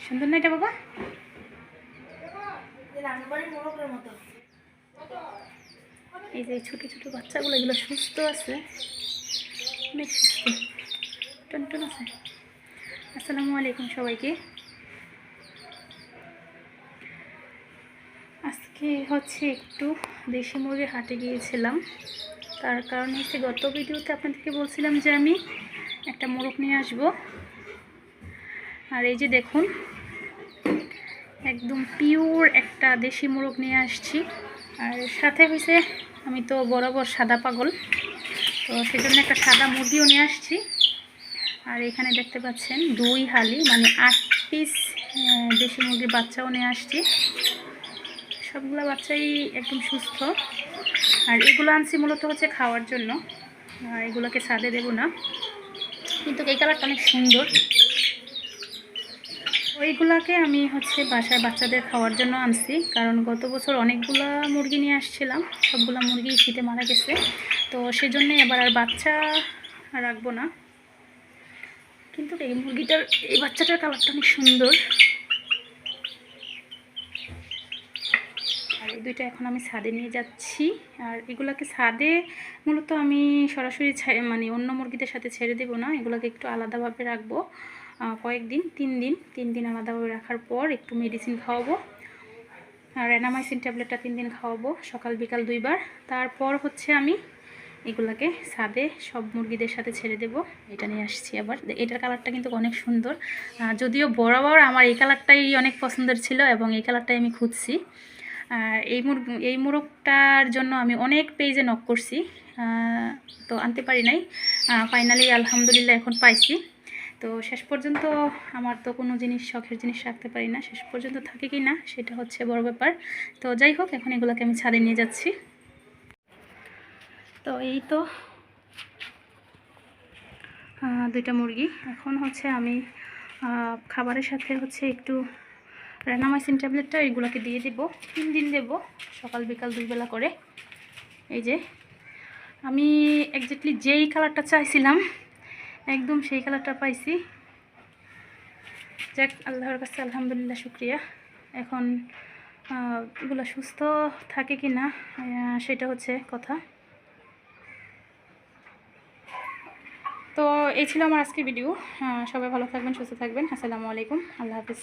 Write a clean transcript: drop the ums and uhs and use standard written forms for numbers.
সুন্দর না এটা বাবা? এই যে ছোট ছোট বাচ্চাগুলো, এগুলো সুস্থ আছে, অনেক সুস্থ, টনটন আছে। আসসালামু আলাইকুম সবাইকে। আজকে হচ্ছে একটু দেশি মুরগির হাটে গিয়েছিলাম। তার কারণ হচ্ছে গত ভিডিওতে আপনাদেরকে বলছিলাম যে আমি একটা মোরগ নিয়ে আসব। আর এই যে দেখুন, একদম পিওর একটা দেশি মোরগ নিয়ে আসছি। আর সাথে হয়েছে, আমি তো বরাবর সাদা পাগল, তো সেজন্য একটা সাদা মুরগিও নিয়ে আসছি। আর এখানে দেখতে পাচ্ছেন 2 হালি মানে 8 পিস দেশি মুরগির বাচ্চাও নিয়ে আসছি। সবগুলো বাচ্চাই একদম সুস্থ। আর এগুলো আনছি মূলত হচ্ছে খাওয়ার জন্য, এগুলোকে ছাদে দেব না। কিন্তু এই কালারটা অনেক সুন্দর। ওইগুলাকে আমি হচ্ছে বাসায় বাচ্চাদের খাওয়ার জন্য আনছি, কারণ গত বছর অনেকগুলা মুরগি নিয়ে আসছিলাম, সবগুলা মুরগি শীতে মারা গেছে। তো সেজন্যে এবার আর বাচ্চা রাখবো না। কিন্তু এই বাচ্চাটার কালারটা অনেক সুন্দর। আর এই দুইটা এখন আমি ছাদে নিয়ে যাচ্ছি। আর এগুলাকে ছাদে মূলত আমি সরাসরি মানে অন্য মুরগিদের সাথে ছেড়ে দেবো না, এগুলোকে একটু আলাদাভাবে রাখবো কয়েকদিন, 3 দিন আলাদাভাবে রাখার পর একটু মেডিসিন খাওয়াবো। আর রেনামাইসিন ট্যাবলেটটা 3 দিন খাওয়াবো, সকাল বিকাল 2 বার। তারপর হচ্ছে আমি এগুলাকে ছাদে সব মুরগিদের সাথে ছেড়ে দেব। এটা নিয়ে আসছি আবার। এটার কালারটা কিন্তু অনেক সুন্দর, যদিও বরাবর আমার এই কালারটাই অনেক পছন্দের ছিল এবং এই কালারটাই আমি খুঁজছি। আর এই মোরগটার জন্য আমি অনেক পেজে নক করছি, তো আনতে পারি নাই। ফাইনালি আলহামদুলিল্লাহ এখন পাইছি। তো শেষ পর্যন্ত আমার তো কোনো জিনিস, শখের জিনিস রাখতে পারি না, শেষ পর্যন্ত থাকে কি না সেটা হচ্ছে বড় ব্যাপার। তো যাই হোক, এখন এগুলোকে আমি ছাদে নিয়ে যাচ্ছি। তো এই তো 2টা মুরগি। এখন হচ্ছে আমি খাবারের সাথে হচ্ছে একটু রেনামাইসিন ট্যাবলেটটা এগুলোকে দিয়ে দেব। 3 দিন দেব, সকাল বিকাল 2 বেলা করে। এই যে আমি একজাক্টলি যেই কালারটা চাইছিলাম একদম সেই কালারটা পাইছি। যাক, আল্লাহর কাছে আলহামদুলিল্লাহ, শুক্রিয়া। এখন এগুলো সুস্থ থাকে কি না সেটা হচ্ছে কথা। তো এই ছিল আমার আজকের ভিডিও। সবাই ভালো থাকবেন, সুস্থ থাকবেন। আসসালামু আলাইকুম, আল্লাহ হাফিজ।